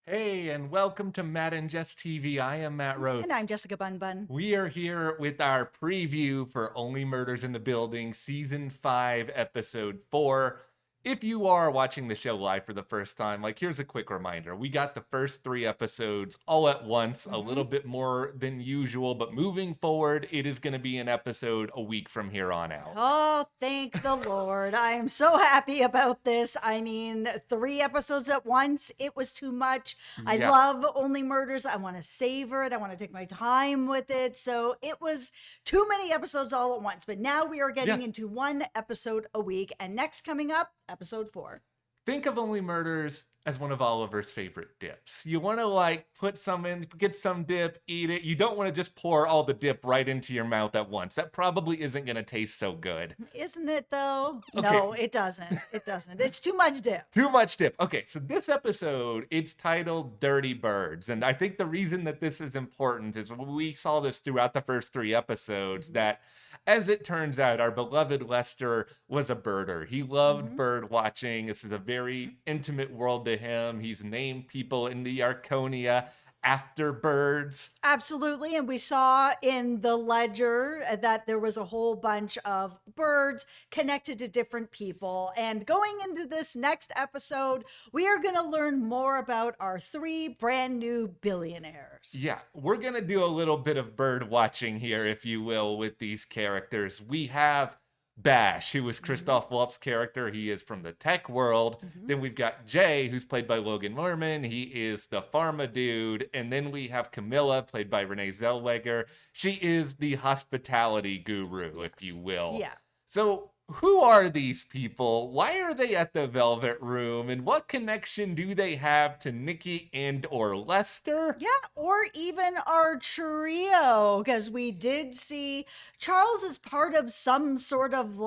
Hey, and welcome to Matt and Jess TV. I am Matt Rose. And I'm Jessica Bun Bun. We are here with our preview for Only Murders in the Building, Season 5, Episode 4. If you are watching the show live for the first time, here's a quick reminder. We got the first 3 episodes all at once, a little bit more than usual, but moving forward, it is going to be an episode a week from here on out. Oh, thank the Lord. I am so happy about this. I mean, 3 episodes at once, it was too much. I Yeah. love Only Murders. I want to savor it. I want to take my time with it. So it was too many episodes all at once. But now we are getting into 1 episode a week. And next coming up, episode 4. Think of Only Murders as one of Oliver's favorite dips. You want to put some in, get some dip, eat it. You don't want to just pour all the dip right into your mouth at once. That probably isn't going to taste so good. Isn't it though? Okay. No, it doesn't. It doesn't. It's too much dip. Too much dip. Okay, so this episode, it's titled Dirty Birds. And I think the reason that this is important is we saw this throughout the first 3 episodes that, as it turns out, our beloved Lester was a birder. He loved bird watching. This is a very intimate world to him. He's named people in the Arconia after birds. Absolutely. And we saw in the ledger that there was a whole bunch of birds connected to different people. And going into this next episode, we are going to learn more about our 3 brand new billionaires. Yeah, we're going to do a little bit of bird watching here, if you will, with these characters. We have Bash, who is Christoph Waltz's character. He is from the tech world. Then we've got Jay, who's played by Logan Lerman. He is the pharma dude. And then we have Camila, played by Renee Zellweger. She is the hospitality guru, if you will. Yeah. So who are these people? Why are they at the Velvet Room? And what connection do they have to Nicky and or Lester? Yeah, or even our trio, because we did see Charles is part of some sort of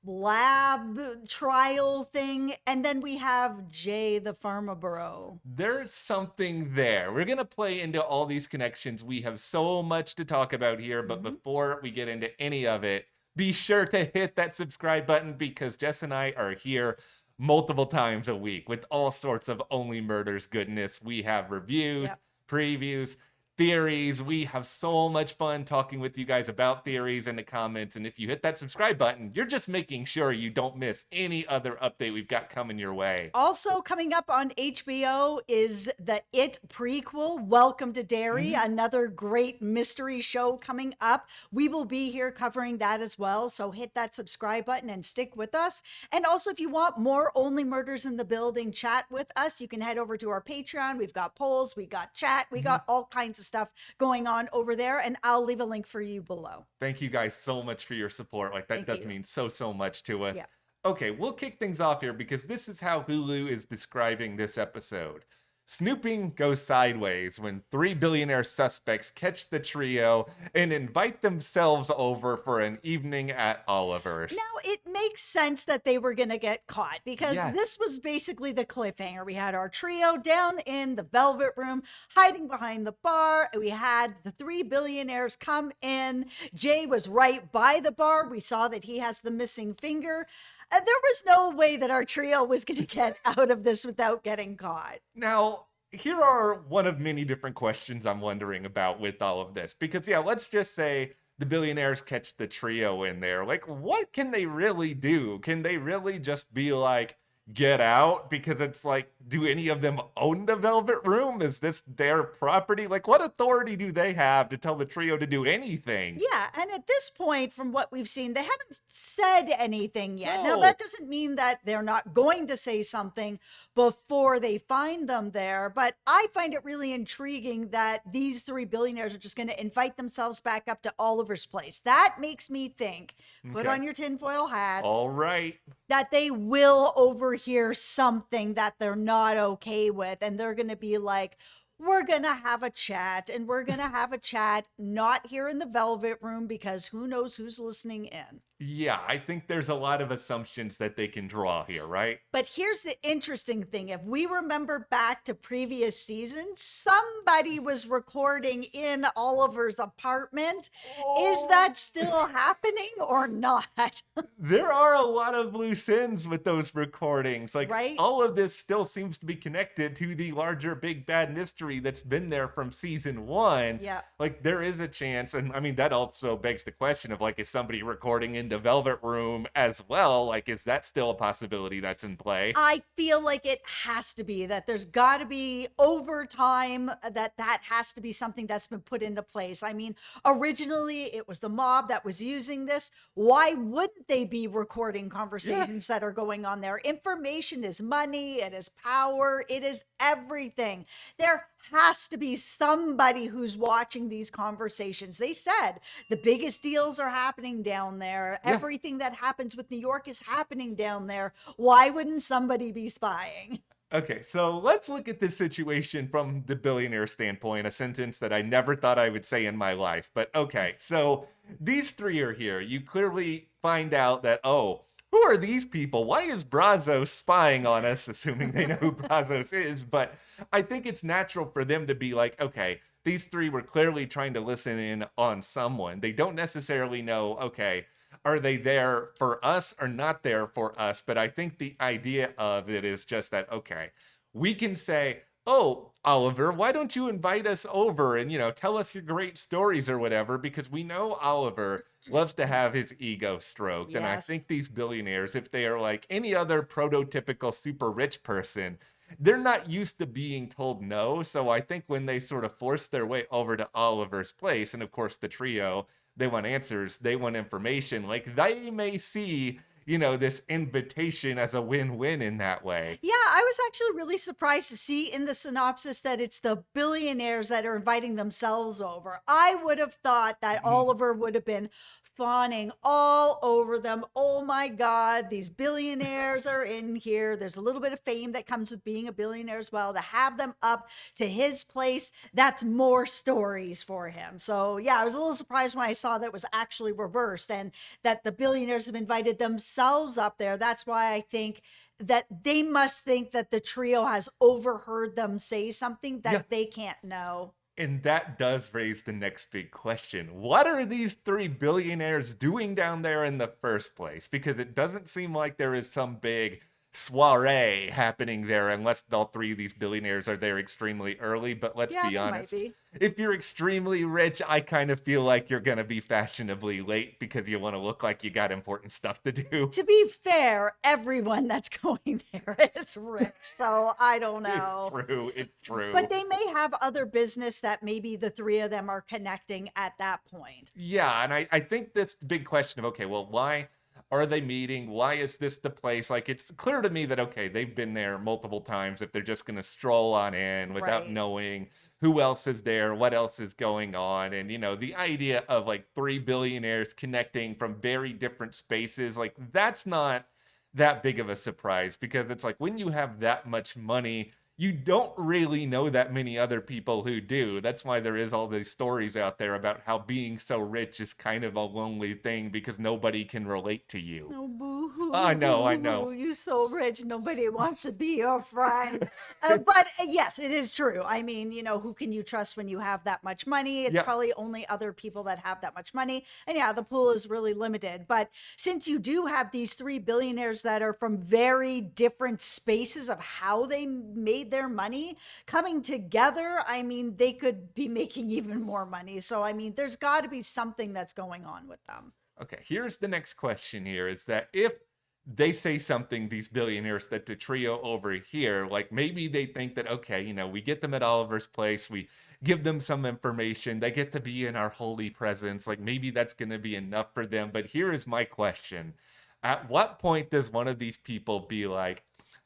lab trial thing, and then we have Jay the pharma bro. There's something there. We're going to play into all these connections. We have so much to talk about here, but before we get into any of it, be sure to hit that subscribe button because Jess and I are here multiple times a week with all sorts of Only Murders goodness. We have reviews, previews, theories. We have so much fun talking with you guys about theories in the comments. And if you hit that subscribe button, you're just making sure you don't miss any other update we've got coming your way. Also coming up on HBO is the It prequel, Welcome to Derry, another great mystery show coming up. We will be here covering that as well. So hit that subscribe button and stick with us. And also, if you want more Only Murders in the Building chat with us, you can head over to our Patreon. We've got polls, we got chat, we got all kinds of stuff going on over there, and I'll leave a link for you below. Thank you guys so much for your support. That does mean so much to us. Yeah. Okay, we'll kick things off here because this is how Hulu is describing this episode. Snooping goes sideways when 3 billionaire suspects catch the trio and invite themselves over for an evening at Oliver's. Now, it makes sense that they were going to get caught because this was basically the cliffhanger. We had our trio down in the Velvet Room, hiding behind the bar. We had the 3 billionaires come in. Jay was right by the bar. We saw that he has the missing finger. There was no way that our trio was going to get out of this without getting caught. Now, here are one of many different questions I'm wondering about with all of this. Because, let's just say the billionaires catch the trio in there. What can they really do? Can they really just be like, get out? Because it's do any of them own the Velvet Room? Is this their property? What authority do they have to tell the trio to do anything? Yeah, and at this point, from what we've seen, they haven't said anything yet. No. Now, that doesn't mean that they're not going to say something before they find them there, but I find it really intriguing that these 3 billionaires are just going to invite themselves back up to Oliver's place. That makes me think, put on your tinfoil hat. All right. That they will overhear something that they're not okay with, and they're going to be like, we're going to have a chat, and we're going to have a chat not here in the Velvet Room because who knows who's listening in. Yeah, I think there's a lot of assumptions that they can draw here, right? But here's the interesting thing. If we remember back to previous seasons, somebody was recording in Oliver's apartment. Is that still happening or not? There are a lot of loose ends with those recordings. Like, Right? all of this still seems to be connected to the larger big bad mystery that's been there from season 1. Yeah. Like, there is a chance, and I mean, that also begs the question of, like, is somebody recording in the Velvet Room as well? Like, is that still a possibility that's in play? I feel like it has to be that there's got to be over time that has to be something that's been put into place. I mean, originally it was the mob that was using this. Why wouldn't they be recording conversations that are going on there? Information is money, it is power, it is everything. There has to be somebody who's watching these conversations. They said the biggest deals are happening down there. Yeah. Everything that happens with New York is happening down there. Why wouldn't somebody be spying? Okay, so let's look at this situation from the billionaire standpoint, a sentence that I never thought I would say in my life. But okay, so these three are here. You clearly find out that, oh, who are these people? Why is Brazos spying on us, assuming they know who Brazos is? But I think it's natural for them to be like, okay, these three were clearly trying to listen in on someone. They don't necessarily know, okay, are they there for us or not there for us? But I think the idea of it is just that, okay, we can say, oh, Oliver, why don't you invite us over and, tell us your great stories or whatever? Because we know Oliver loves to have his ego stroked. And I Yes. think these billionaires, if they are like any other prototypical super rich person, they're not used to being told no. So I think when they sort of force their way over to Oliver's place, and of course the trio, they want answers, they want information, like they may see, this invitation as a win-win in that way. Yeah, I was actually really surprised to see in the synopsis that it's the billionaires that are inviting themselves over. I would have thought that Oliver would have been fawning all over them. Oh my God, these billionaires are in here. There's a little bit of fame that comes with being a billionaire as well. To have them up to his place, that's more stories for him. So yeah, I was a little surprised when I saw that was actually reversed and that the billionaires have invited themselves up there. That's why I think that they must think that the trio has overheard them say something that Yeah. they can't know. And that does raise the next big question. What are these three billionaires doing down there in the first place? Because it doesn't seem like there is some big soiree happening there unless all three of these billionaires are there extremely early. But let's Yeah, be there might honest. be. If you're extremely rich, I kind of feel like you're going to be fashionably late because you want to look like you got important stuff to do. To be fair, everyone that's going there is rich, so I don't know. It's true. It's true. But they may have other business that maybe the three of them are connecting at that point. Yeah, and I think that's the big question of, okay, well, why are they meeting? Why is this the place? Like, it's clear to me that, okay, they've been there multiple times if they're just going to stroll on in without Right. knowing who else is there, what else is going on. And, the idea of like three billionaires connecting from very different spaces, like, that's not that big of a surprise because it's like when you have that much money, you don't really know that many other people who do. That's why there is all these stories out there about how being so rich is kind of a lonely thing because nobody can relate to you. Oh, boo-hoo, I know. boo-hoo, you so rich, nobody wants to be your friend. But yes, it is true. I mean, who can you trust when you have that much money? It's Yeah. probably only other people that have that much money. And yeah, the pool is really limited. But since you do have these three billionaires that are from very different spaces of how they made their money coming together, I mean, they could be making even more money. So, I mean, there's got to be something that's going on with them. Okay, here's the next question here is that if they say something, these billionaires, that the trio over here, like maybe they think that, okay, we get them at Oliver's place, we give them some information, they get to be in our holy presence, like maybe that's going to be enough for them. But here is my question. At what point does one of these people be like,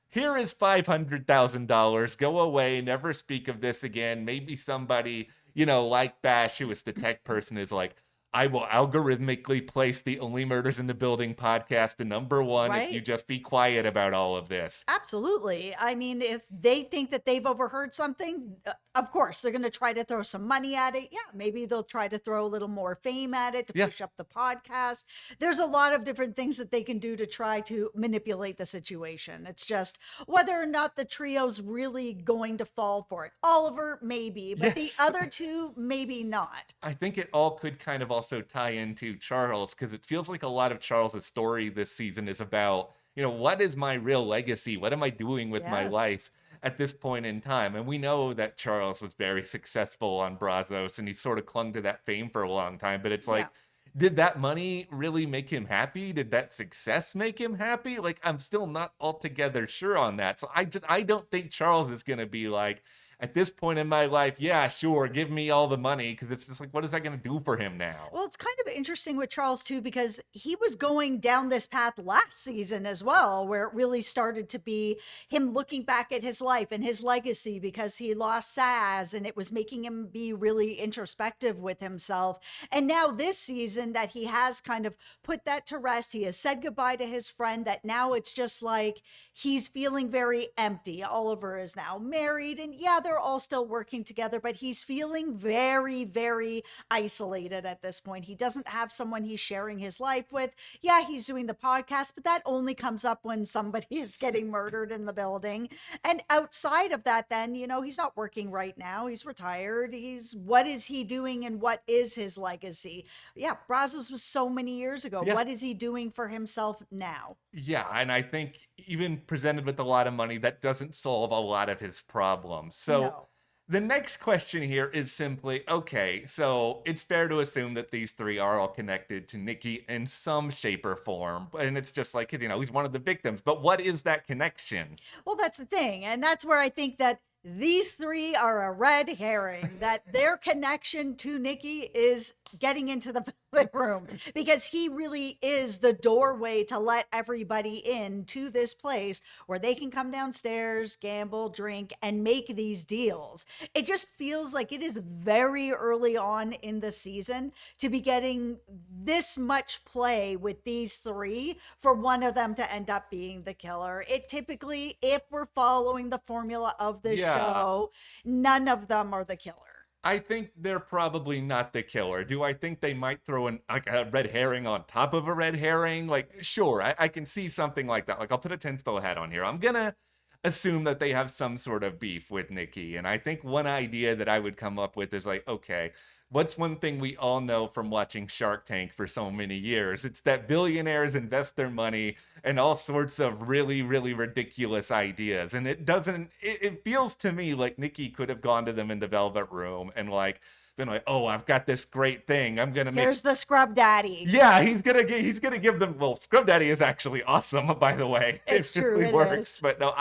here is $500,000, go away, never speak of this again? Maybe somebody, like Bash, who is the tech person, is like, I will algorithmically place the Only Murders in the Building podcast to number one if you Right? just be quiet about all of this. Absolutely. I mean, if they think that they've overheard something, of course, they're going to try to throw some money at it. Yeah, maybe they'll try to throw a little more fame at it to Yeah. push up the podcast. There's a lot of different things that they can do to try to manipulate the situation. It's just whether or not the trio's really going to fall for it. Oliver, maybe, but the Yes. other two, maybe not. I think it all could kind of also tie into Charles because it feels like a lot of Charles's story this season is about, what is my real legacy? What am I doing with my Yes. life at this point in time? And we know that Charles was very successful on Brazos and he sort of clung to that fame for a long time. But it's Yeah. like, did that money really make him happy? Did that success make him happy? Like, I'm still not altogether sure on that. So I don't think Charles is going to be like, at this point in my life, yeah, sure, give me all the money because it's just like, what is that going to do for him now? Well, it's kind of interesting with Charles too, because he was going down this path last season as well, where it really started to be him looking back at his life and his legacy because he lost Saz and it was making him be really introspective with himself. And now this season that he has kind of put that to rest, he has said goodbye to his friend, that now it's just like he's feeling very empty. Oliver is now married and yeah, they're all still working together, but he's feeling very, very isolated at this point. He doesn't have someone he's sharing his life with. Yeah, he's doing the podcast, but that only comes up when somebody is getting murdered in the building. And outside of that, then, he's not working right now. He's retired. What is he doing and what is his legacy? Yeah, Brazos was so many years ago. Yeah. What is he doing for himself now? Yeah, and I think even presented with a lot of money, that doesn't solve a lot of his problems. So No. the next question here is simply, okay, so it's fair to assume that these three are all connected to Nicky in some shape or form. And it's just like, 'cause, he's one of the victims. But what is that connection? Well, that's the thing. And that's where I think that these three are a red herring, that their connection to Nicky is getting into the living room because he really is the doorway to let everybody in to this place where they can come downstairs, gamble, drink, and make these deals. It just feels like it is very early on in the season to be getting this much play with these three for one of them to end up being the killer. It typically, if we're following the formula of the Yeah. show, none of them are the killer. I think they're probably not the killer. Do I think they might throw like a red herring on top of a red herring? Like, sure, I can see something like that. Like, I'll put a tinfoil hat on here. I'm gonna assume that they have some sort of beef with Nicky. And I think one idea that I would come up with is like, okay, what's one thing we all know from watching Shark Tank for so many years? It's that billionaires invest their money in all sorts of really, really ridiculous ideas. And it feels to me like Nicky could have gone to them in the Velvet Room and like, been like, oh, I've got this great thing. I'm gonna make. Here's the scrub daddy. Yeah, he's gonna give them. Well, Scrub Daddy is actually awesome, by the way. It's It true, really it works. is. But no,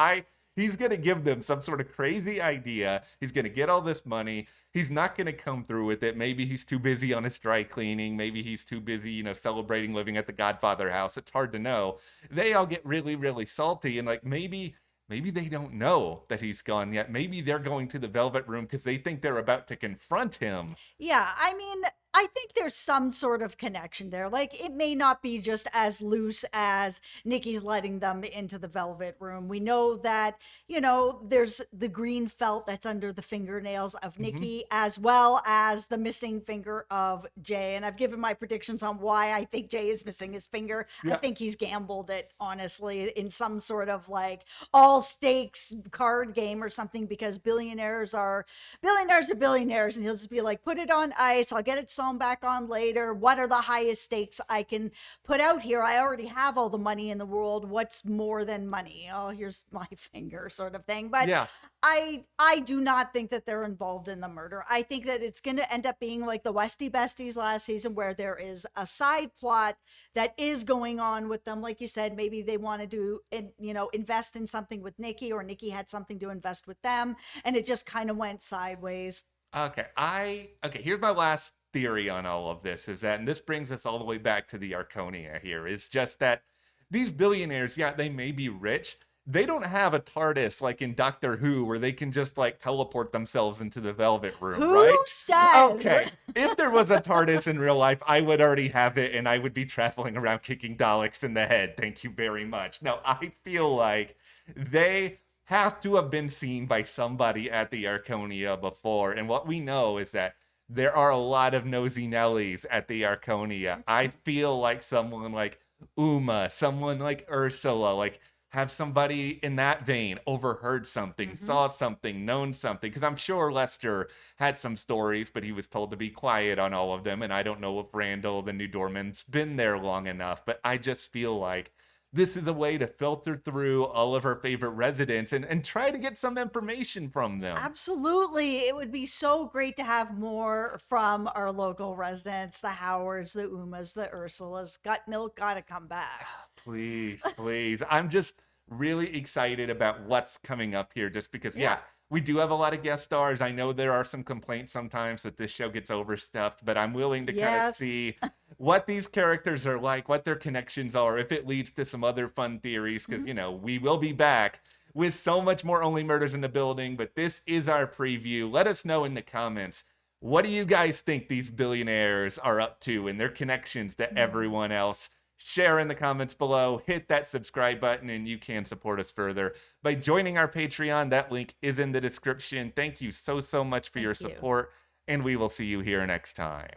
he's gonna give them some sort of crazy idea. He's gonna get all this money. He's not gonna come through with it. Maybe he's too busy on his dry cleaning. Maybe he's too busy, celebrating living at the Godfather house. It's hard to know. They all get really, really salty and like maybe they don't know that he's gone yet. Maybe they're going to the Velvet Room because they think they're about to confront him. Yeah, I mean, I think there's some sort of connection there. Like, it may not be just as loose as Nicky's letting them into the Velvet Room. We know that, there's the green felt that's under the fingernails of Nicky, as well as the missing finger of Jay. And I've given my predictions on why I think Jay is missing his finger. I Yeah. think he's gambled it, honestly, in some sort of like all stakes card game or something, because billionaires are billionaires, and he'll just be like, put it on ice, I'll get it sewn back on later. What are the highest stakes I can put out here? I already have all the money in the world. What's more than money? Oh, here's my finger, sort of thing. But Yeah. I do not think that they're involved in the murder. I think that it's going to end up being like the Westy Besties last season, where there is a side plot that is going on with them. Like you said, maybe they want to do, invest in something with Nicky, or Nicky had something to invest with them, and it just kind of went sideways. Okay, here's my last theory on all of this is that, and this brings us all the way back to the Arconia here, is just that these billionaires, yeah, they may be rich. they don't have a TARDIS like in Doctor Who where they can just like teleport themselves into the Velvet Room, Who right? says? Okay. If there was a TARDIS in real life, I would already have it and I would be traveling around kicking Daleks in the head. Thank you very much. No, I feel like they have to have been seen by somebody at the Arconia before. And what we know is that there are a lot of nosy Nellies at the Arconia. I feel like someone like Uma, someone like Ursula, like have somebody in that vein overheard something, saw something, known something. Because I'm sure Lester had some stories, but he was told to be quiet on all of them. And I don't know if Randall, the new doorman's been there long enough, but I just feel like this is a way to filter through all of her favorite residents and try to get some information from them. Absolutely. It would be so great to have more from our local residents, the Howards, the Umas, the Ursulas. Gut Milk gotta come back. Please, please. I'm just really excited about what's coming up here just because, yeah, we do have a lot of guest stars. I know there are some complaints sometimes that this show gets overstuffed, but I'm willing to kind of Yes. see what these characters are like, what their connections are, if it leads to some other fun theories, because, you know, we will be back with so much more Only Murders in the Building, but this is our preview. Let us know in the comments. What do you guys think these billionaires are up to and their connections to everyone else? Share in the comments below, hit that subscribe button, and you can support us further by joining our Patreon. That link is in the description. Thank you so much for your Thank you. support, and we will see you here next time.